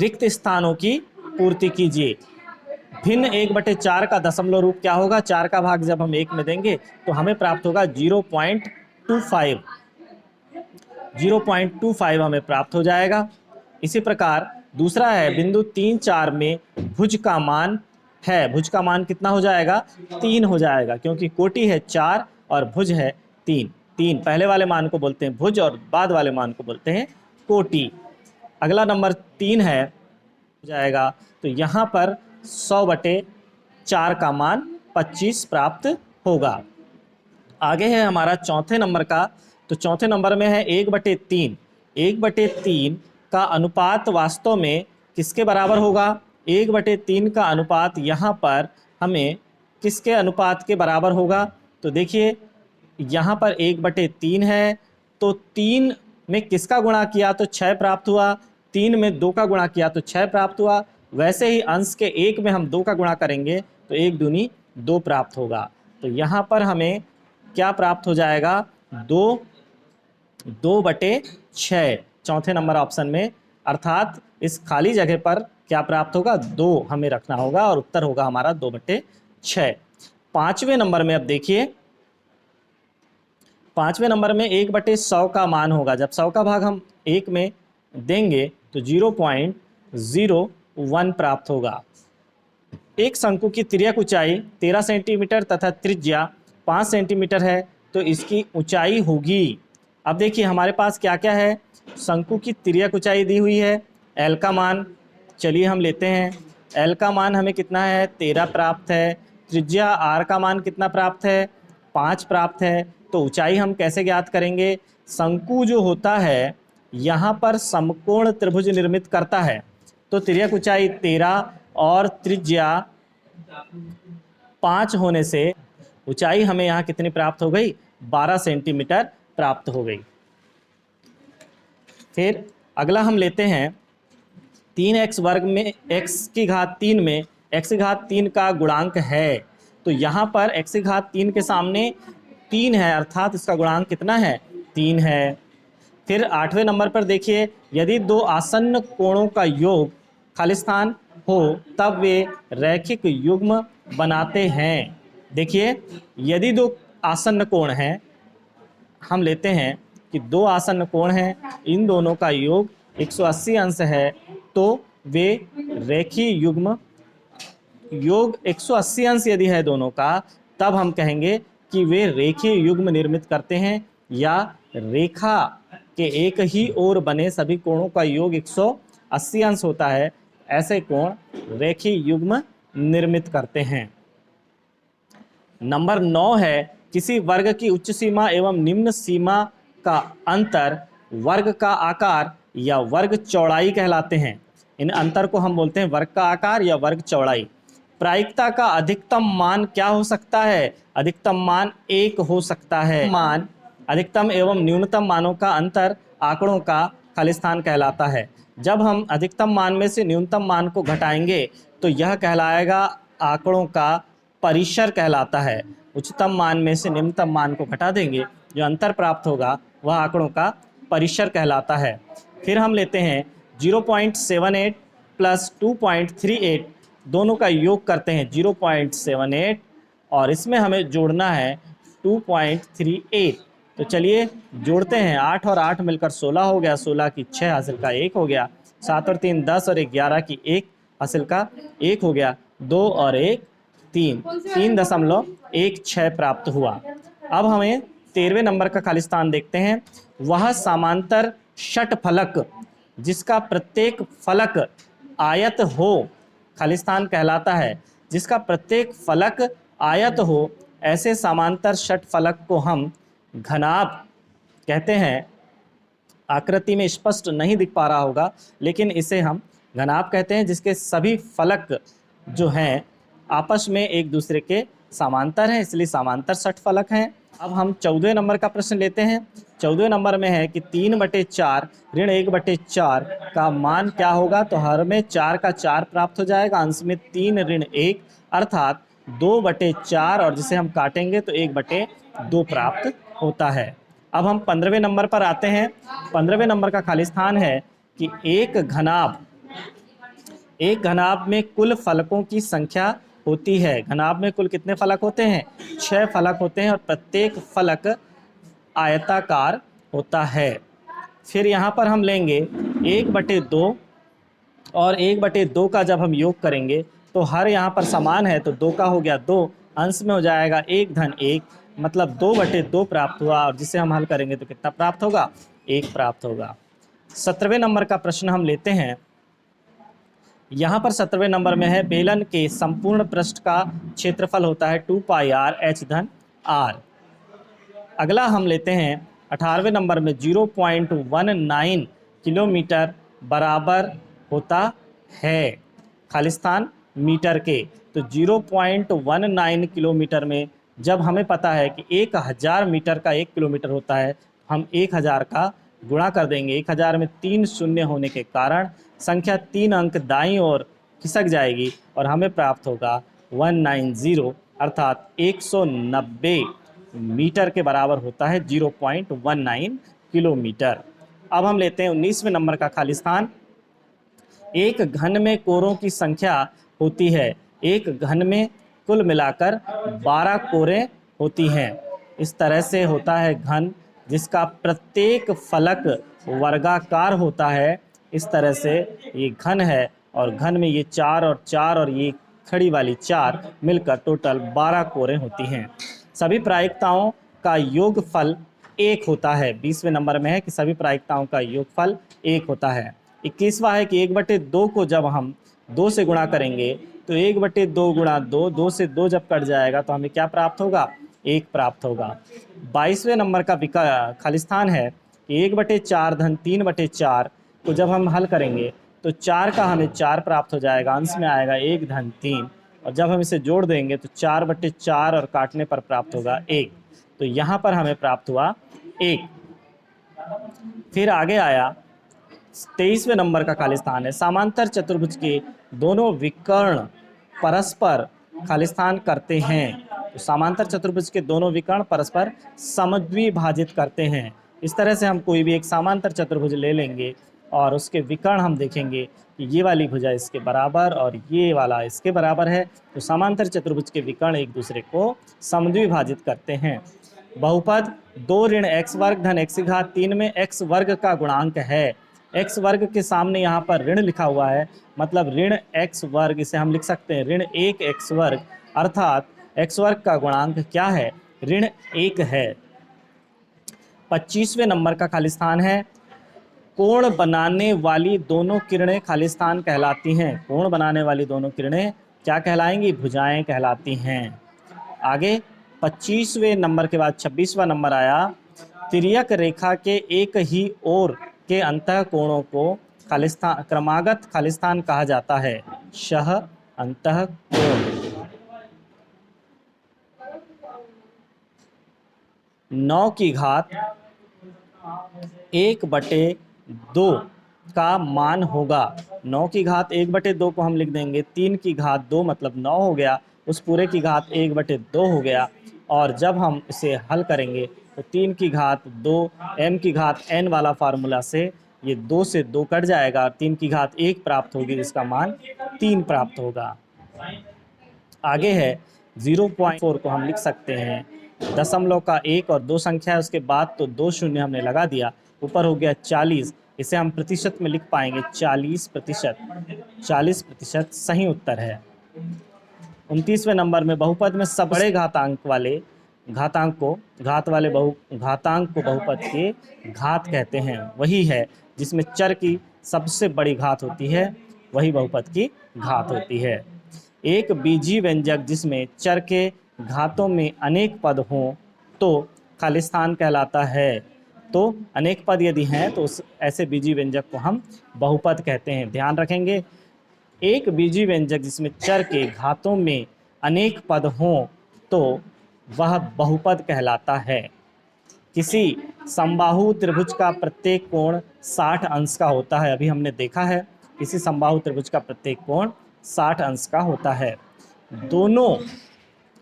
रिक्त स्थानों की पूर्ति कीजिए। भिन्न 1/4 का दशमलव रूप क्या होगा? 4 का भाग जब हम 1 में देंगे तो हमें प्राप्त होगा 0.25। 0.25 हमें प्राप्त हो जाएगा। इसी प्रकार दूसरा है बिंदु 3, 4 में भुज का मान है। भुज का मान कितना हो जाएगा? 3 हो जाएगा, क्योंकि कोटि है 4 और भुज है 3। पहले वाले मान को बोलते हैं भुज और बाद वाले मान को बोलते हैं कोटि। अगला नंबर 3 है, हो जाएगा तो यहाँ पर 100/4 का मान 25 प्राप्त होगा। आगे है हमारा चौथे नंबर का, तो चौथे नंबर में है 1/3। 1/3 का अनुपात वास्तव में किसके बराबर होगा? 1/3 का अनुपात यहाँ पर हमें किसके अनुपात के बराबर होगा? तो देखिए यहाँ पर 1/3 है, तो 3 में किसका गुणा किया तो 6 प्राप्त हुआ, 3 में 2 का गुणा किया तो 6 प्राप्त हुआ। वैसे ही अंश के 1 में हम 2 का गुणा करेंगे तो 1 दूनी 2 प्राप्त होगा। तो यहाँ पर हमें क्या प्राप्त हो जाएगा? 2/6 चौथे नंबर ऑप्शन में, अर्थात इस खाली जगह पर क्या प्राप्त होगा? 2 हमें रखना होगा और उत्तर होगा हमारा 2/6। पांचवें नंबर में अब देखिए, पांचवें नंबर में 1/100 का मान होगा। जब 100 का भाग हम 1 में देंगे तो 0.01 प्राप्त होगा। एक शंकु की तिर्यक ऊंचाई 13 सेंटीमीटर तथा त्रिज्या 5 सेंटीमीटर है, तो इसकी ऊंचाई होगी। अब देखिए हमारे पास क्या क्या है। शंकु की तिर्यक ऊंचाई दी हुई है, एल का मान चलिए हम लेते हैं। एल का मान हमें कितना है? 13 प्राप्त है। त्रिज्या आर का मान कितना प्राप्त है? 5 प्राप्त है। तो ऊंचाई हम कैसे ज्ञात करेंगे? शंकु जो होता है यहाँ पर समकोण त्रिभुज निर्मित करता है, तो तिर्यक ऊंचाई 13 और त्रिज्या 5 होने से ऊंचाई हमें यहाँ कितनी प्राप्त हो गई? 12 सेंटीमीटर प्राप्त हो गई। फिर अगला हम लेते हैं 3x वर्ग में x⁻3 में x⁻3 का गुणांक है, तो यहाँ पर x⁻3 के सामने 3 है, अर्थात इसका गुणांक कितना है? 3 है। फिर 8वें नंबर पर देखिए, यदि 2 आसन्न कोणों का योग खालिस्तान हो तब वे रैखिक युग्म बनाते हैं। देखिए यदि 2 आसन्न कोण हैं, हम लेते हैं कि 2 आसन्न कोण हैं, इन दोनों का योग 180 अंश है, तो वे रेखीय युग्म, योग 180 अंश यदि है दोनों का, तब हम कहेंगे कि वे रेखीय युग्म निर्मित करते हैं, या रेखा के एक ही ओर बने सभी कोणों का योग 180 अंश होता है, ऐसे कोण रेखीय युग्म निर्मित करते हैं। नंबर 9 है, किसी वर्ग की उच्च सीमा एवं निम्न सीमा का अंतर वर्ग का आकार या वर्ग चौड़ाई कहलाते हैं। इन अंतर को हम बोलते हैं वर्ग का आकार या वर्ग चौड़ाई। प्रायिकता का अधिकतम मान क्या हो सकता है? अधिकतम मान 1 हो सकता है। मान अधिकतम एवं न्यूनतम मानों का अंतर आंकड़ों का खालिस्तान कहलाता है। जब हम अधिकतम मान में से न्यूनतम मान को घटाएंगे तो यह कहलाएगा आंकड़ों का परिसर कहलाता है। उच्चतम मान में से निम्नतम मान को घटा देंगे, जो अंतर प्राप्त होगा वह आंकड़ों का परिसर कहलाता है। फिर हम लेते हैं 0.78 प्लस 2.38, दोनों का योग करते हैं 0.78 और इसमें हमें जोड़ना है 2.38। तो चलिए जोड़ते हैं, 8 और 8 मिलकर 16 हो गया, 16 की 6 हासिल का 1 हो गया, 7 और 3 10 और 11 की 1 हासिल का 1 हो गया, 2 और 1 3, 3.16 प्राप्त हुआ। अब हमें 13वें नंबर का खालिस्तान देखते हैं। वह समांतर षटफलक जिसका प्रत्येक फलक आयत हो खालिस्तान कहलाता है। जिसका प्रत्येक फलक आयत हो, ऐसे समांतर षटफलक को हम घनाभ कहते हैं। आकृति में स्पष्ट नहीं दिख पा रहा होगा, लेकिन इसे हम घनाभ कहते हैं, जिसके सभी फलक जो हैं आपस में एक दूसरे के समांतर हैं, इसलिए समांतर षटफलक हैं। अब हम 14वें नंबर का प्रश्न लेते हैं। 14वें नंबर में है कि 3/4 ऋण 1/4 का मान क्या होगा? तो हर में 4 का 4 प्राप्त हो जाएगा, अंश में 3 ऋण 1 अर्थात 2/4, और जिसे हम काटेंगे तो 1/2 प्राप्त होता है। अब हम 15वें नंबर पर आते हैं। 15वें नंबर का खालिस्तान है कि एक घनाभ एक घनाभ में कुल फलकों की संख्या होती है। घनाभ में कुल कितने फलक होते हैं? 6 फलक होते हैं और प्रत्येक फलक आयताकार होता है। फिर यहाँ पर हम लेंगे 1/2 और 1/2 का जब हम योग करेंगे तो हर यहाँ पर समान है, तो 2 का हो गया 2, अंश में हो जाएगा 1-1, मतलब 2/2 प्राप्त हुआ। और जिसे हम हल करेंगे तो कितना प्राप्त होगा? 1 प्राप्त होगा। 17वें नंबर का प्रश्न हम लेते हैं। यहाँ पर 17वें नंबर में है, बेलन के संपूर्ण पृष्ठ का क्षेत्रफल होता है 2πr h/r। अगला हम लेते हैं 18वें नंबर में 0.19 किलोमीटर बराबर होता है खालिस्तान मीटर के। तो 0.19 किलोमीटर में जब हमें पता है कि 1000 मीटर का 1 किलोमीटर होता है, हम 1000 का गुणा कर देंगे। 1000 में 3 शून्य होने के कारण संख्या 3 अंक दाईं ओर खिसक जाएगी और हमें प्राप्त होगा 190, अर्थात 190 मीटर के बराबर होता है 0.19 किलोमीटर। अब हम लेते हैं 19वें नंबर का खालिस्तान। एक घन में कोरों की संख्या होती है। एक घन में कुल मिलाकर 12 कोरें होती हैं। इस तरह से होता है घन जिसका प्रत्येक फलक वर्गाकार होता है। इस तरह से ये घन है और घन में ये 4 और 4 और ये खड़ी वाली 4 मिलकर टोटल 12 कोरें होती हैं। सभी प्रायिकताओं का योगफल 1 होता है। 20वें नंबर में है कि सभी प्रायिकताओं का योगफल 1 होता है। 21वां है कि 1/2 को जब हम 2 से गुणा करेंगे तो 1/2 गुणा 2, 2 से 2 जब कट जाएगा तो हमें क्या प्राप्त होगा? 1 प्राप्त होगा। 22वें नंबर का खालिस्तान है कि 1/4 धन 3/4 को जब हम हल करेंगे तो 4 का हमें 4 प्राप्त हो जाएगा, अंश में आएगा 1 धन 3, और जब हम इसे जोड़ देंगे तो 4/4 और काटने पर प्राप्त होगा 1। तो यहाँ पर हमें प्राप्त हुआ 1। फिर आगे आया 23वें नंबर का खालिस्तान है। समांतर चतुर्भुज के दोनों विकर्ण परस्पर खालिस्तान करते हैं। तो समांतर चतुर्भुज के दोनों विकर्ण परस्पर समद्विभाजित करते हैं। इस तरह से हम कोई भी एक समांतर चतुर्भुज ले लेंगे और उसके विकर्ण हम देखेंगे कि ये वाली भुजा इसके बराबर और ये वाला इसके बराबर है। तो समांतर चतुर्भुज के विकर्ण एक दूसरे को समद्विभाजित करते हैं। बहुपद 2 ऋण x वर्ग धन x की घात 3 में x वर्ग का गुणांक है। x वर्ग के सामने यहाँ पर ऋण लिखा हुआ है, मतलब ऋण x वर्ग, इसे हम लिख सकते हैं ऋण 1x वर्ग, अर्थात x वर्ग का गुणांक क्या है? ऋण 1 है। 25वें नंबर का खालिस्तान है। कोण बनाने वाली दोनों किरणें खालिस्तान कहलाती हैं। कोण बनाने वाली दोनों किरणें क्या कहलाएंगी? भुजाएं कहलाती हैं। आगे 25वें नंबर के बाद 26वां नंबर आया। तिर्यक रेखा के एक ही ओर के अंतः कोणों को खालिस्तान क्रमागत खालिस्तान कहा जाता है। शह अंतः कोण। 9 की घात 1/2 का मान होगा। 9 की घात 1/2 को हम लिख देंगे 3 की घात 2, मतलब 9 हो गया, उस पूरे की घात 1/2 हो गया। और जब हम इसे हल करेंगे तो 3 की घात 2 m की घात n वाला फार्मूला से ये 2 से 2 कट जाएगा, 3 की घात 1 प्राप्त होगी जिसका मान 3 प्राप्त होगा। आगे है 0.4 को हम लिख सकते हैं दशमलव का 1 और 2 संख्या है, उसके बाद तो 2 शून्य हमने लगा दिया, ऊपर हो गया 40, इसे हम प्रतिशत में लिख पाएंगे 40%। 40% सही उत्तर है। 29वें नंबर में बहुपद में सब बड़े घातांक को बहुपद के घात कहते हैं। वही है जिसमें चर की सबसे बड़ी घात होती है, वही बहुपद की घात होती है। एक बीजीय व्यंजक जिसमें चर के घातों में अनेक पद हों तो खालिस्तान कहलाता है। तो अनेक पद यदि हैं तो ऐसे बीजीय व्यंजक को हम बहुपद कहते हैं। ध्यान रखेंगे, एक बीजीय व्यंजक जिसमें चर के घातों में अनेक पद हों तो वह बहुपद कहलाता है। किसी समबाहु त्रिभुज का प्रत्येक कोण 60 अंश का होता है। अभी हमने देखा है किसी समबाहु त्रिभुज का प्रत्येक कोण 60 अंश का होता है। दोनों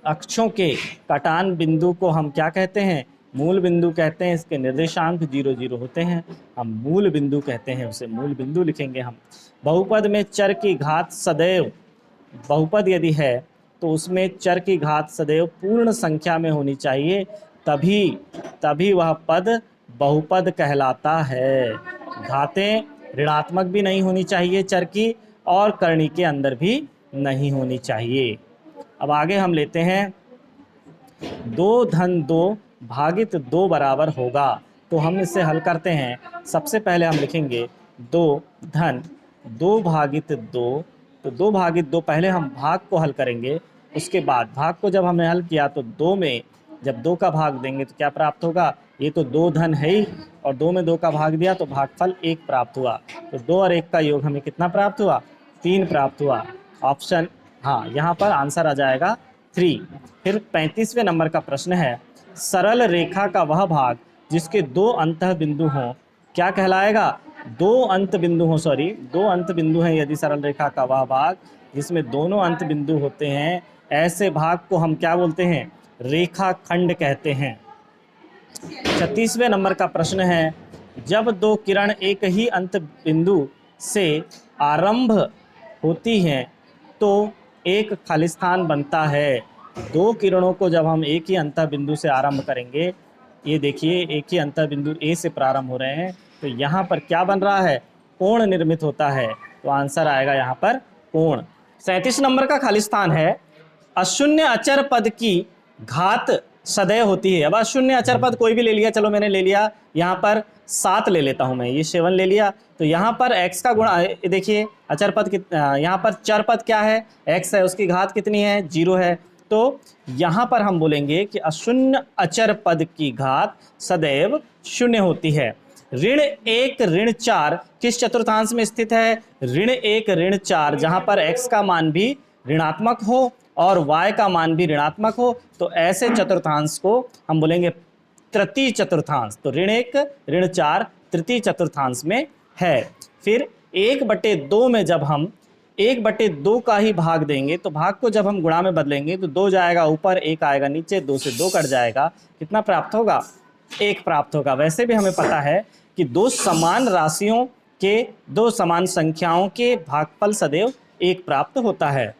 अक्षों के कटान बिंदु को हम क्या कहते हैं? मूल बिंदु कहते हैं, इसके निर्देशांक 0 0 होते हैं, हम मूल बिंदु कहते हैं, उसे मूल बिंदु लिखेंगे हम। बहुपद में चर की घात सदैव, बहुपद यदि है तो उसमें चर की घात सदैव पूर्ण संख्या में होनी चाहिए, तभी तभी वह पद बहुपद कहलाता है। घातें ऋणात्मक भी नहीं होनी चाहिए चर की, और करणी के अंदर भी नहीं होनी चाहिए। अब आगे हम लेते हैं 2 धन 2 भागित 2 बराबर होगा। तो हम इसे हल करते हैं। सबसे पहले हम लिखेंगे 2 धन 2 भागित 2, तो 2 भागित 2 पहले हम भाग को हल करेंगे, उसके बाद भाग को जब हमने हल किया तो 2 में जब 2 का भाग देंगे तो क्या प्राप्त होगा, ये तो 2 धन है ही, और 2 में 2 का भाग दिया तो भागफल 1 प्राप्त हुआ। तो 2 और 1 का योग हमें कितना प्राप्त हुआ, 3 प्राप्त हुआ। ऑप्शन हाँ, यहाँ पर आंसर आ जाएगा 3। फिर 35वें नंबर का प्रश्न है, सरल रेखा का वह भाग जिसके 2 अंतः बिंदु हों क्या कहलाएगा। 2 अंत बिंदु हों, 2 अंत बिंदु हैं यदि सरल रेखा का वह भाग जिसमें दोनों अंत बिंदु होते हैं, ऐसे भाग को हम क्या बोलते हैं, रेखाखंड कहते हैं। 36वें नंबर का प्रश्न है, जब 2 किरण एक ही अंत बिंदु से आरंभ होती हैं तो एक खालिस्तान बनता है। 2 किरणों को जब हम एक ही अंत बिंदु से आरंभ करेंगे, ये देखिए एक ही अंत बिंदु ए से प्रारंभ हो रहे हैं, तो यहाँ पर क्या बन रहा है, कोण निर्मित होता है। तो आंसर आएगा यहाँ पर कोण। 37 नंबर का खालिस्तान है, अशून्य अचर पद की घात सदैव होती है। अब अशून्य अचर पद कोई भी ले लिया, चलो मैंने ले लिया यहाँ पर 7 ले लेता हूँ मैं, ये 7 ले लिया, तो यहाँ पर x का गुणा, देखिए अचर पद यहाँ पर चर पद क्या है, x है, उसकी घात कितनी है, 0 है। तो यहाँ पर हम बोलेंगे कि अशून्य अचर पद की घात सदैव 0 होती है। ऋण 1 ऋण 4 किस चतुर्थांश में स्थित है, ऋण 1 ऋण 4, जहाँ पर x का मान भी ऋणात्मक हो और y का मान भी ऋणात्मक हो, तो ऐसे चतुर्थांश को हम बोलेंगे तृतीय चतुर्थांश। तो ऋण 1 ऋण 4 तृतीय चतुर्थांश में है। फिर 1/2 में जब हम 1/2 का ही भाग देंगे, तो भाग को जब हम गुणा में बदलेंगे तो 2 जाएगा ऊपर, 1 आएगा नीचे, 2 से 2 कट जाएगा, कितना प्राप्त होगा, 1 प्राप्त होगा। वैसे भी हमें पता है कि 2 समान राशियों के, 2 समान संख्याओं के भागफल सदैव 1 प्राप्त होता है।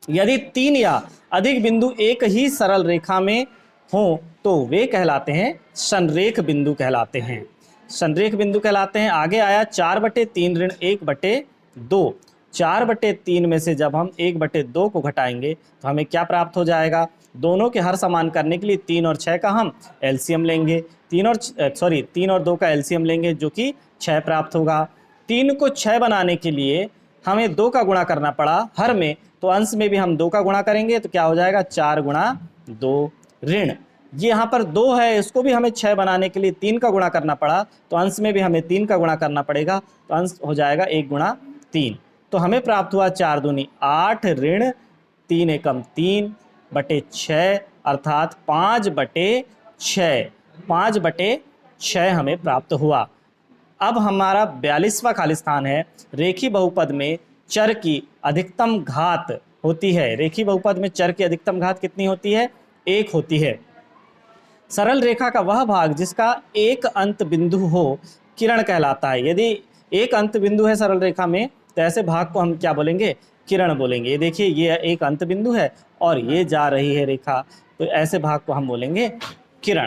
यदि 3 या अधिक बिंदु एक ही सरल रेखा में हों तो वे कहलाते हैं संरेख बिंदु कहलाते हैं, संरेख बिंदु कहलाते हैं। आगे आया 4/3 ऋण 1/2, 4/3 में से जब हम 1/2 को घटाएंगे तो हमें क्या प्राप्त हो जाएगा, दोनों के हर समान करने के लिए 3 और 6 का हम एलसीएम लेंगे, 3 और 2 का एलसीएम लेंगे जो कि 6 प्राप्त होगा। 3 को 6 बनाने के लिए हमें 2 का गुणा करना पड़ा हर में, तो अंश में भी हम 2 का गुणा करेंगे तो क्या हो जाएगा, 4 × 2 ऋण, ये यहाँ पर 2 है, इसको भी हमें 6 बनाने के लिए 3 का गुणा करना पड़ा, तो अंश में भी हमें 3 का गुणा करना पड़ेगा, तो अंश हो जाएगा 1 × 3। तो हमें प्राप्त हुआ 4 दूनी 8 ऋण 3 एकम 3/6 अर्थात 5/6, 5/6 हमें प्राप्त हुआ। अब हमारा 42वां खालिस्तान है, रेखी बहुपद में चर की अधिकतम घात होती है। रेखी बहुपद में चर की अधिकतम घात कितनी होती है, 1 होती है। सरल रेखा का वह भाग जिसका एक अंत बिंदु हो किरण कहलाता है। यदि एक अंत बिंदु है सरल रेखा में तो ऐसे भाग को हम क्या बोलेंगे, किरण बोलेंगे। ये देखिए ये एक अंत बिंदु है और ये जा रही है रेखा, तो ऐसे भाग को हम बोलेंगे